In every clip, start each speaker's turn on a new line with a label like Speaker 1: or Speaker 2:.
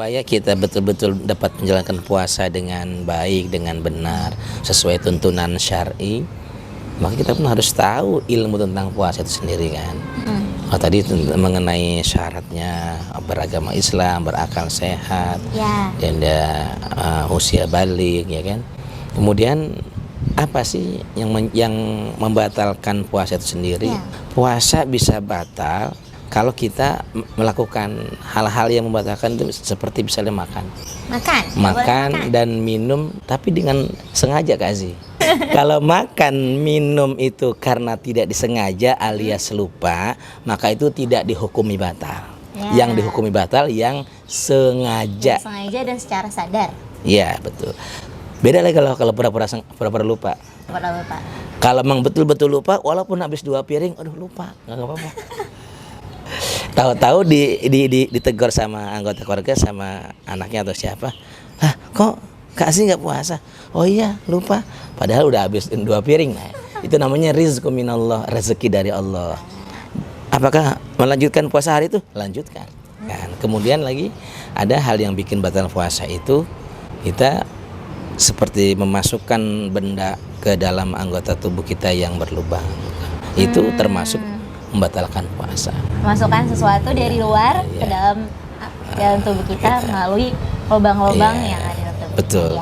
Speaker 1: supaya kita betul-betul dapat menjalankan puasa dengan baik, dengan benar, sesuai tuntunan syar'i, maka kita pun harus tahu ilmu tentang puasa itu sendiri kan. Oh, tadi mengenai syaratnya beragama Islam, berakal sehat, dan usia balik, ya kan. Kemudian apa sih yang membatalkan puasa itu sendiri? Puasa bisa batal kalau kita melakukan hal-hal yang membatalkan itu, seperti misalnya makan dan minum tapi dengan sengaja, Kak Aziz. Kalau makan minum itu karena tidak disengaja alias lupa, maka itu tidak dihukumi batal. Yang dihukumi batal yang sengaja.
Speaker 2: Yang sengaja dan secara sadar.
Speaker 1: Iya, betul. Beda lagi kalau pura-pura lupa. Kalau memang betul-betul lupa, walaupun habis 2 piring, aduh lupa, nggak apa-apa. Tahu-tahu ditegur sama anggota keluarga, sama anaknya atau siapa, kok Kak Aziz nggak puasa? Oh iya, lupa. Padahal udah habis 2 piring. Nah, itu namanya rizqu minallah, rezeki dari Allah. Apakah melanjutkan puasa hari itu? Lanjutkan. Kan. Kemudian lagi ada hal yang bikin batal puasa itu, kita seperti memasukkan benda ke dalam anggota tubuh kita yang berlubang. Itu termasuk membatalkan puasa.
Speaker 2: Masukkan sesuatu dari luar ke dalam tubuh kita melalui lubang-lubang yang ada dalam tubuh.
Speaker 1: Betul.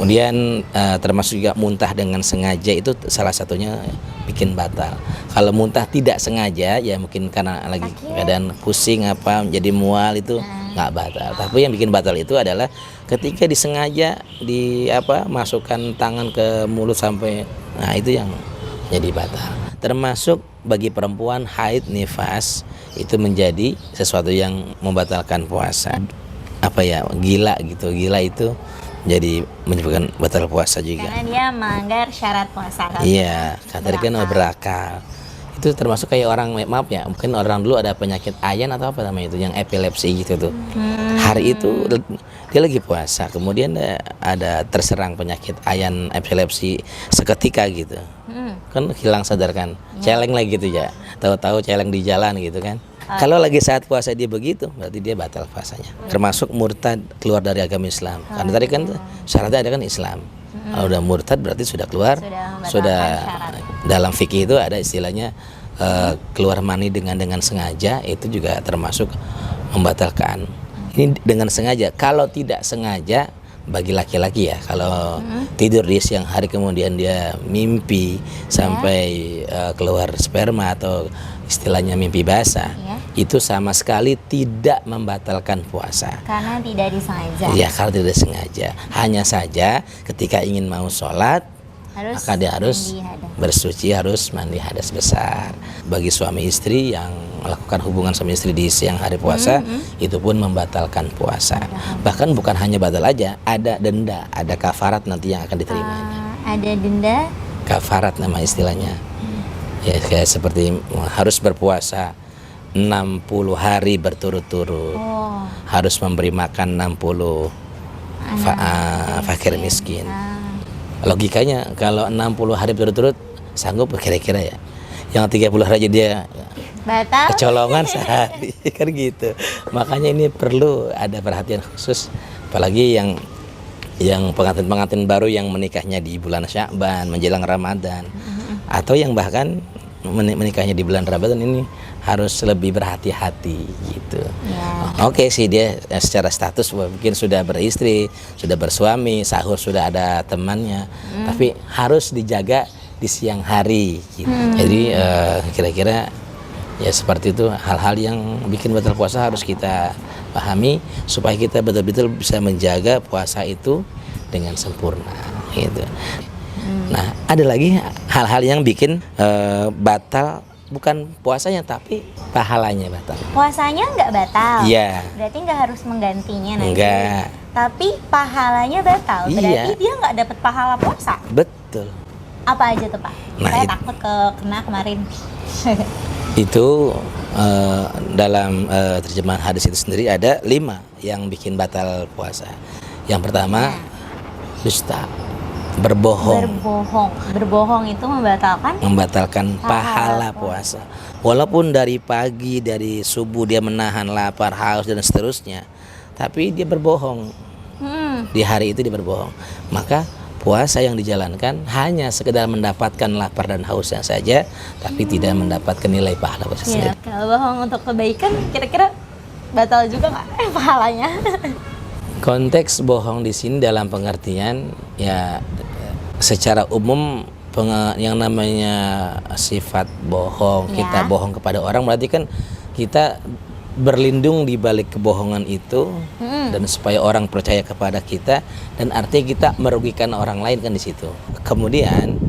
Speaker 1: Kemudian termasuk juga muntah dengan sengaja, itu salah satunya bikin batal. Kalau muntah tidak sengaja, ya mungkin karena lagi keadaan pusing apa jadi mual, itu nggak batal. Tapi yang bikin batal itu adalah ketika disengaja masukkan tangan ke mulut sampai, nah itu yang jadi batal. Termasuk bagi perempuan haid, nifas, itu menjadi sesuatu yang membatalkan puasa. Gila gitu. Gila itu jadi menyebabkan batal puasa juga.
Speaker 2: Karena dia melanggar syarat puasa.
Speaker 1: Iya, tadi kan berakal. Itu termasuk kayak orang, maaf ya, mungkin orang dulu ada penyakit ayan atau apa namanya itu, yang epilepsi gitu tuh. Hari itu dia lagi puasa, kemudian ada terserang penyakit ayan epilepsi seketika gitu. Kan hilang sadar kan, celeng lagi gitu ya. Tahu-tahu celeng di jalan gitu kan. Kalau lagi saat puasa dia begitu, berarti dia batal puasanya. Termasuk murtad, keluar dari agama Islam. Karena tadi kan syaratnya ada kan Islam. Kalau udah murtad berarti sudah keluar, sudah dalam fikih itu ada istilahnya keluar mani dengan sengaja, itu juga termasuk membatalkan. Ini dengan sengaja. Kalau tidak sengaja, bagi laki-laki ya, kalau tidur di siang hari kemudian dia mimpi sampai keluar sperma atau istilahnya mimpi basah, itu sama sekali tidak membatalkan puasa.
Speaker 2: Karena tidak disengaja.
Speaker 1: Iya, kalau tidak disengaja. Hanya saja ketika ingin mau sholat, maka dia harus bersuci, harus mandi hadas besar. Bagi suami istri yang melakukan hubungan suami istri di siang hari puasa, itu pun membatalkan puasa. Bahkan bukan hanya batal aja, ada denda, ada kafarat nanti yang akan diterimanya.
Speaker 2: Ada denda?
Speaker 1: Kafarat nama istilahnya. Ya, kayak seperti harus berpuasa 60 hari berturut-turut. Harus memberi makan 60 fakir miskin. Logikanya kalau 60 hari berturut-turut sanggup kira-kira ya. Yang 30 hari aja dia
Speaker 2: batal,
Speaker 1: kecolongan sehari kan gitu. Makanya ini perlu ada perhatian khusus, apalagi yang pengantin-pengantin baru yang menikahnya di bulan Sya'ban menjelang Ramadan, atau yang bahkan menikahnya di bulan Ramadan, ini harus lebih berhati-hati gitu. Oke sih, dia secara status mungkin sudah beristri, sudah bersuami, sahur sudah ada temannya, tapi harus dijaga di siang hari gitu. Jadi kira-kira ya seperti itu, hal-hal yang bikin batal puasa harus kita pahami supaya kita betul-betul bisa menjaga puasa itu dengan sempurna gitu. Nah, ada lagi hal-hal yang bikin batal, bukan puasanya tapi pahalanya batal.
Speaker 2: Puasanya nggak batal.
Speaker 1: Iya.
Speaker 2: Berarti nggak harus menggantinya nanti.
Speaker 1: Enggak.
Speaker 2: Tapi pahalanya batal. Berarti dia nggak dapat pahala puasa.
Speaker 1: Betul.
Speaker 2: Apa aja tuh Pak?
Speaker 1: Nah,
Speaker 2: saya takut kena kemarin.
Speaker 1: Itu dalam terjemahan hadis itu sendiri ada 5 yang bikin batal puasa. Yang pertama, dusta. Berbohong
Speaker 2: itu membatalkan
Speaker 1: pahala puasa. Walaupun dari pagi, dari subuh dia menahan lapar, haus dan seterusnya, tapi dia berbohong. Di hari itu dia berbohong. Maka puasa yang dijalankan hanya sekedar mendapatkan lapar dan hausnya saja, tapi tidak mendapatkan nilai pahala puasa
Speaker 2: Iya.
Speaker 1: sendiri.
Speaker 2: Kalau bohong untuk kebaikan, kira-kira batal juga nggak pahalanya?
Speaker 1: Konteks bohong di sini dalam pengertian ya secara umum yang namanya sifat bohong,
Speaker 2: Ya.
Speaker 1: kita bohong kepada orang berarti kan kita berlindung di balik kebohongan itu dan supaya orang percaya kepada kita, dan artinya kita merugikan orang lain kan di situ. Kemudian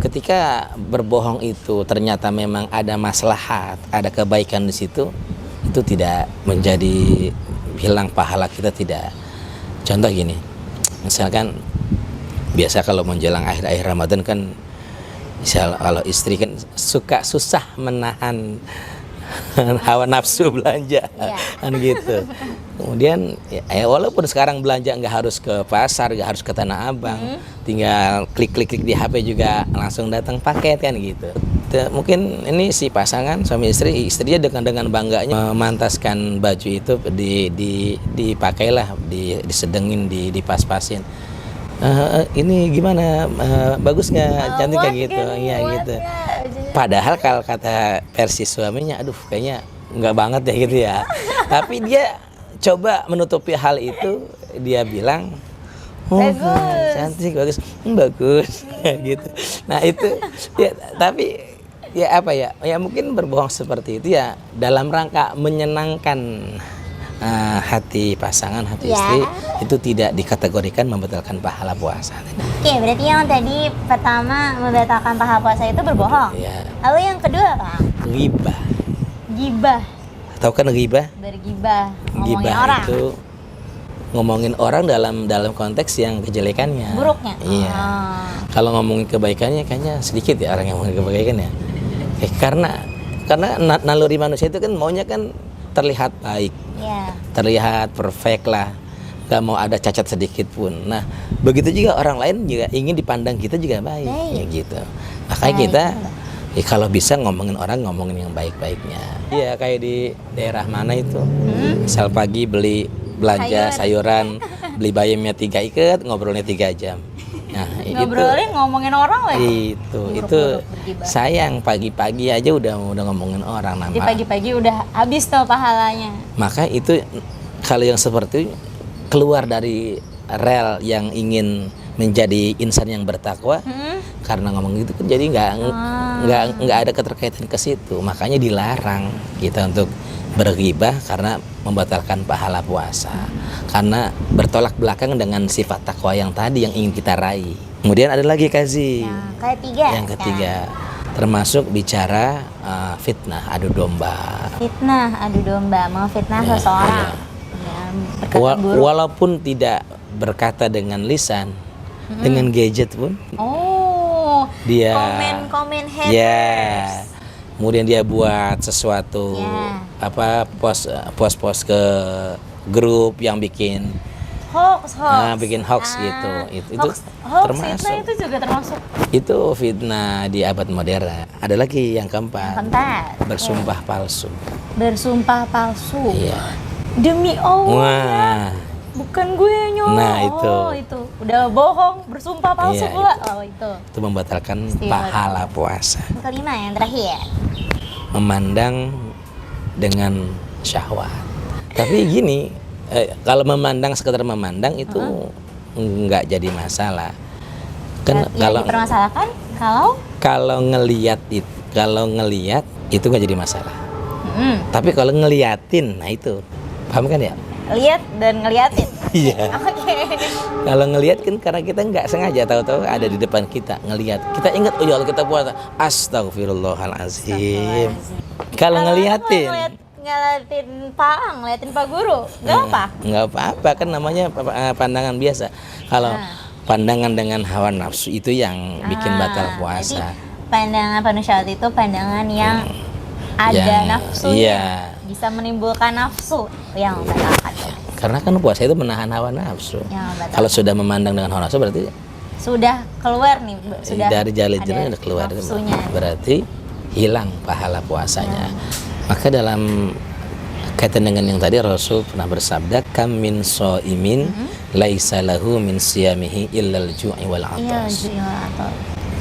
Speaker 1: ketika berbohong itu ternyata memang ada maslahat, ada kebaikan di situ, itu tidak menjadi hilang pahala kita, tidak. Contoh gini, misalkan biasa kalau menjelang akhir-akhir Ramadan kan, misal kalau istri kan susah menahan hawa nafsu belanja, kan gitu. Kemudian ya walaupun sekarang belanja nggak harus ke pasar, nggak harus ke Tanah Abang, tinggal klik-klik di HP juga langsung datang paket kan gitu. Mungkin ini si pasangan suami istri, istrinya dengan bangganya memantaskan baju itu dipakailah, disedengin, dipas-pasin. Ini gimana, bagus nggak, cantik kayak gitu, iya gitu. Padahal kalau kata versi suaminya, aduh kayaknya nggak banget ya gitu ya. Tapi dia coba menutupi hal itu, dia bilang, oh
Speaker 2: bagus,
Speaker 1: cantik, bagus, bagus, gitu. Nah itu, ya tapi ya apa ya, ya mungkin berbohong seperti itu ya dalam rangka menyenangkan hati pasangan, hati istri, itu tidak dikategorikan membatalkan pahala puasa.
Speaker 2: Oke, berarti yang tadi pertama membatalkan pahala puasa itu berbohong.
Speaker 1: Ya.
Speaker 2: Lalu yang kedua apa?
Speaker 1: Ghibah.
Speaker 2: Gibah.
Speaker 1: Tahu kan ghibah?
Speaker 2: Bergibah, ngomongin
Speaker 1: Ghibah
Speaker 2: orang.
Speaker 1: itu ngomongin orang dalam konteks yang kejelekannya.
Speaker 2: Buruknya.
Speaker 1: Iya. Kalau ngomongin kebaikannya kayaknya sedikit ya orang yang ngomongin kebaikannya. Karena naluri manusia itu kan maunya kan terlihat baik.
Speaker 2: Iya.
Speaker 1: Terlihat perfect lah, gak mau ada cacat sedikit pun. Nah begitu juga orang lain juga ingin dipandang kita juga baik, ya gitu. Makanya kita ya kalau bisa ngomongin orang, ngomongin yang baik-baiknya. Iya kayak di daerah mana itu, misal pagi beli belanja sayuran, beli bayamnya 3 ikat, ngobrolnya 3 jam. Nah
Speaker 2: ngobrolin ngomongin orang lagi.
Speaker 1: Itu sayang, pagi-pagi aja udah ngomongin orang.
Speaker 2: Jadi pagi-pagi udah habis tuh pahalanya.
Speaker 1: Maka itu kalau yang seperti keluar dari rel yang ingin menjadi insan yang bertakwa, karena ngomong gitu kan jadi nggak ada keterkaitan ke situ. Makanya dilarang kita untuk berghibah karena membatalkan pahala puasa, karena bertolak belakang dengan sifat takwa yang tadi yang ingin kita raih. Kemudian ada lagi Kazi, yang ketiga termasuk bicara fitnah, adu domba.
Speaker 2: Fitnah, adu domba, memfitnah seseorang.
Speaker 1: Walaupun tidak berkata dengan lisan, dengan gadget pun.
Speaker 2: Oh,
Speaker 1: dia
Speaker 2: komen haters.
Speaker 1: Ya. Kemudian dia buat sesuatu post ke grup yang bikin
Speaker 2: hoax.
Speaker 1: Bikin hoax gitu. Itu termasuk.
Speaker 2: Fitnah itu juga termasuk.
Speaker 1: Itu fitnah di abad modern. Ada lagi yang keempat. Bersumpah palsu.
Speaker 2: Bersumpah palsu.
Speaker 1: Iya.
Speaker 2: Demi Allah.
Speaker 1: Wah.
Speaker 2: Bukan gue yang nyolong.
Speaker 1: Nah, itu.
Speaker 2: Udah bohong, bersumpah palsu pula.
Speaker 1: Itu membatalkan pahala puasa.
Speaker 2: Kelima yang terakhir.
Speaker 1: Memandang dengan syahwat. Tapi gini, kalau memandang sekedar memandang itu nggak jadi masalah. Kan
Speaker 2: yang dipermasalahkan kalau
Speaker 1: ngelihat itu nggak jadi masalah. Tapi kalau ngeliatin, nah itu paham kan ya?
Speaker 2: Lihat dan ngeliatin.
Speaker 1: Iya.
Speaker 2: Oke.
Speaker 1: Kalau ngelihat kan karena kita nggak sengaja, tahu-tahu ada di depan kita ngelihat. Kita ingat, oh ya Allah kita puasa. Astagfirullahalazim. Kalau ngeliatin
Speaker 2: ngeliatin Pak Guru, nggak apa?
Speaker 1: Nggak apa-apa, kan namanya pandangan biasa. Kalau pandangan dengan hawa nafsu itu yang bikin batal puasa.
Speaker 2: Pandangan penuh syahwat itu pandangan yang ada nafsunya. Bisa menimbulkan nafsu yang membatalkan.
Speaker 1: Karena kan puasa itu menahan hawa nafsu. Kalau sudah memandang dengan hawa nafsu berarti
Speaker 2: sudah keluar nih, sudah
Speaker 1: dari jalan-jalan udah keluar
Speaker 2: nafsunya.
Speaker 1: Berarti hilang pahala puasanya. Maka dalam Kaitan dengan yang tadi Rasul pernah bersabda, kam min shaimin laisa lahu min siyamihi illal ju'i wal
Speaker 2: Iya,
Speaker 1: atas.
Speaker 2: atau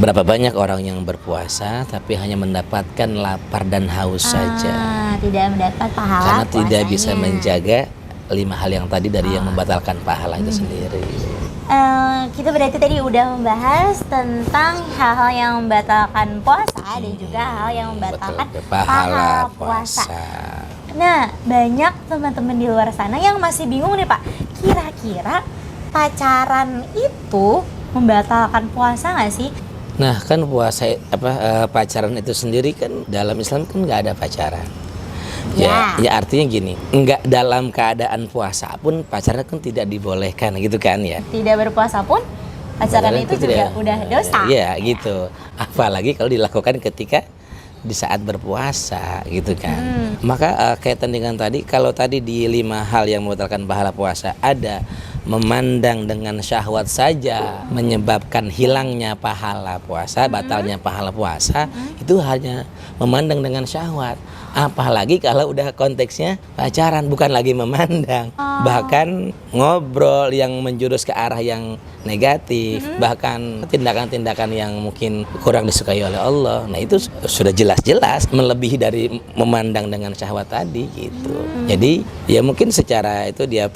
Speaker 1: Berapa banyak orang yang berpuasa tapi hanya mendapatkan lapar dan haus saja,
Speaker 2: tidak mendapat pahala
Speaker 1: karena tidak
Speaker 2: puasanya.
Speaker 1: bisa menjaga 5 hal yang tadi dari yang membatalkan pahala itu sendiri.
Speaker 2: Kita berarti tadi udah membahas tentang hal-hal yang membatalkan puasa dan juga hal yang membatalkan
Speaker 1: Betul,
Speaker 2: pahala puasa. Nah, banyak teman-teman di luar sana yang masih bingung nih Pak. Kira-kira pacaran itu membatalkan puasa nggak sih?
Speaker 1: Nah, kan puasa pacaran itu sendiri kan dalam Islam kan nggak ada pacaran. Ya artinya gini, nggak dalam keadaan puasa pun pacaran kan tidak dibolehkan gitu kan ya.
Speaker 2: Tidak berpuasa pun pacaran itu juga udah dosa.
Speaker 1: Iya gitu. Apalagi kalau dilakukan ketika di saat berpuasa gitu kan. Maka kaitan dengan tadi, kalau tadi di 5 hal yang membatalkan pahala puasa ada memandang dengan syahwat saja menyebabkan hilangnya pahala puasa, batalnya pahala puasa, itu hanya memandang dengan syahwat. Apalagi kalau udah konteksnya pacaran, bukan lagi memandang, bahkan ngobrol yang menjurus ke arah yang negatif, bahkan tindakan-tindakan yang mungkin kurang disukai oleh Allah. Nah, itu sudah jelas-jelas melebihi dari memandang dengan syahwat tadi gitu. Jadi ya mungkin secara itu dia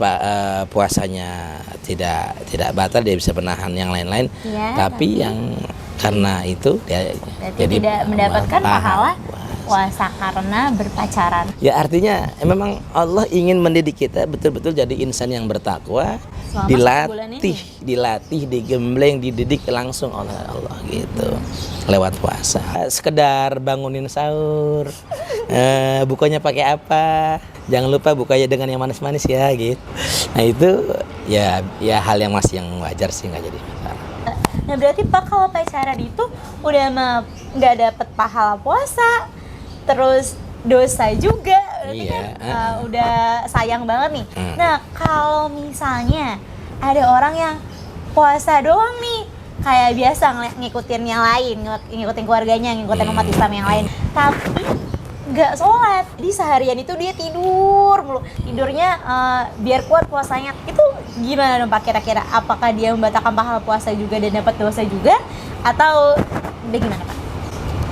Speaker 1: puasanya tidak batal, dia bisa menahan yang lain-lain, tapi yang karena itu dia jadi
Speaker 2: tidak mendapatkan pahala puasa karena berpacaran.
Speaker 1: Ya artinya memang Allah ingin mendidik kita betul-betul jadi insan yang bertakwa, dilatih, digembleng, dididik langsung oleh Allah gitu lewat puasa. Sekedar bangunin sahur, bukanya pakai apa? Jangan lupa bukanya dengan yang manis-manis ya gitu. Nah itu ya hal yang masih yang wajar sih, nggak jadi masalah.
Speaker 2: Nah berarti Pak kalau pacaran itu udah nggak dapet pahala puasa, terus dosa juga, berarti kan udah sayang banget nih. Nah kalau misalnya ada orang yang puasa doang nih, kayak biasa ngikutin yang lain, ngikutin keluarganya, ngikutin umat Islam yang lain, tapi nggak sholat, di seharian itu dia tidur mulu, tidurnya biar kuat puasanya, itu gimana dong Pak kira-kira? Apakah dia membatalkan pahala puasa juga dan dapat dosa juga, atau gimana Pak?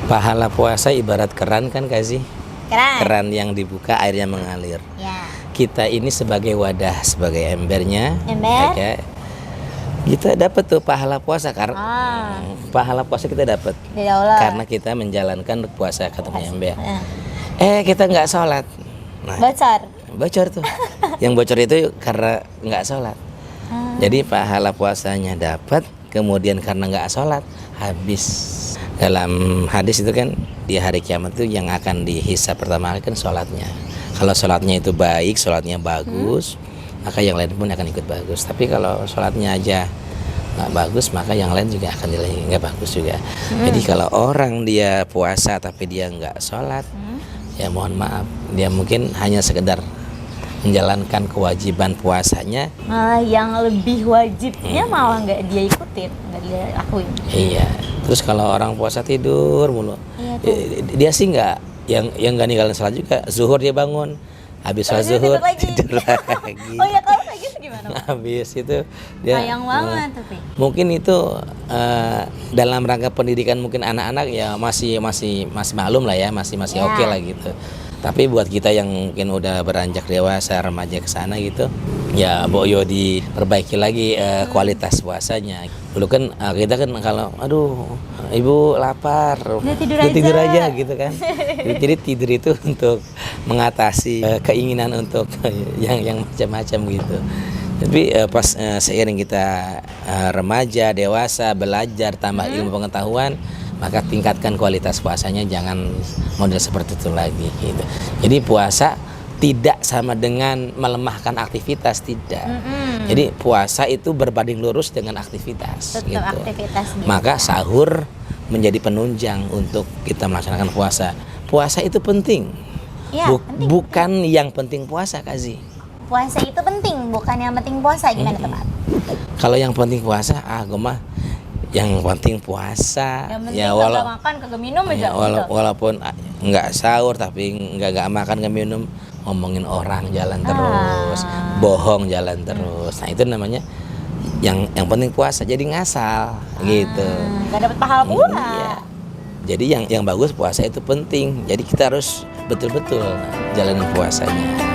Speaker 1: Pahala puasa ibarat keran kan kasih.
Speaker 2: Keran
Speaker 1: yang dibuka airnya mengalir.
Speaker 2: Ya.
Speaker 1: Kita ini sebagai wadah, sebagai embernya.
Speaker 2: Ember.
Speaker 1: Kita dapat tuh pahala puasa karena pahala puasa kita dapat karena kita menjalankan puasa katanya ember. Kita nggak sholat. Nah, bocor tuh. Yang bocor itu karena nggak sholat. Jadi pahala puasanya dapat, kemudian karena nggak sholat habis. Dalam hadis itu kan di hari kiamat itu yang akan dihisab pertama kali kan sholatnya. Kalau sholatnya itu baik, sholatnya bagus, maka yang lain pun akan ikut bagus. Tapi kalau sholatnya aja nggak bagus, maka yang lain juga akan nilai nggak bagus juga. Jadi kalau orang dia puasa tapi dia nggak sholat, ya mohon maaf, dia mungkin hanya sekedar menjalankan kewajiban puasanya,
Speaker 2: malah yang lebih wajibnya malah nggak dia ikutin, nggak dia lakuin.
Speaker 1: Iya. Terus kalau orang puasa tidur mulu, dia sih nggak yang nggak ninggalin sholat juga. Zuhur dia bangun, habis sholat zuhur tidur lagi.
Speaker 2: Oh ya, kalau kayak gitu gimana?
Speaker 1: Habis itu dia
Speaker 2: sayang banget tapi.
Speaker 1: Mungkin itu dalam rangka pendidikan mungkin anak-anak ya masih maklum lah ya, masih oke lah gitu. Tapi buat kita yang mungkin udah beranjak dewasa, remaja ke sana gitu, ya boyo diperbaiki lagi kualitas puasanya. Dulu kan kita kan kalau ibu lapar, tidur aja gitu kan. Jadi tidur itu untuk mengatasi keinginan untuk yang macam-macam gitu. Tapi pas seiring kita remaja, dewasa, belajar, tambah ilmu pengetahuan, maka tingkatkan kualitas puasanya, jangan model seperti itu lagi gitu. Jadi puasa tidak sama dengan melemahkan aktivitas, tidak. Jadi puasa itu berbanding lurus dengan aktivitas.
Speaker 2: Betul,
Speaker 1: gitu.
Speaker 2: Aktivitas
Speaker 1: maka sahur menjadi penunjang untuk kita melaksanakan puasa. Puasa itu penting.
Speaker 2: Ya, penting.
Speaker 1: Bukan yang penting puasa, Kazi.
Speaker 2: Puasa itu penting, bukan yang penting puasa. Gimana teman?
Speaker 1: Kalau yang penting puasa, gue mah yang penting puasa.
Speaker 2: Yang penting
Speaker 1: Ya
Speaker 2: kagak makan, kagak minum aja. Gitu.
Speaker 1: walaupun nggak sahur tapi nggak makan nggak minum, ngomongin orang jalan terus, bohong jalan terus. Nah itu namanya yang penting puasa, jadi ngasal gitu.
Speaker 2: Nggak dapat pahala pula.
Speaker 1: Iya. Jadi yang bagus puasa itu penting. Jadi kita harus betul-betul jalanin puasanya.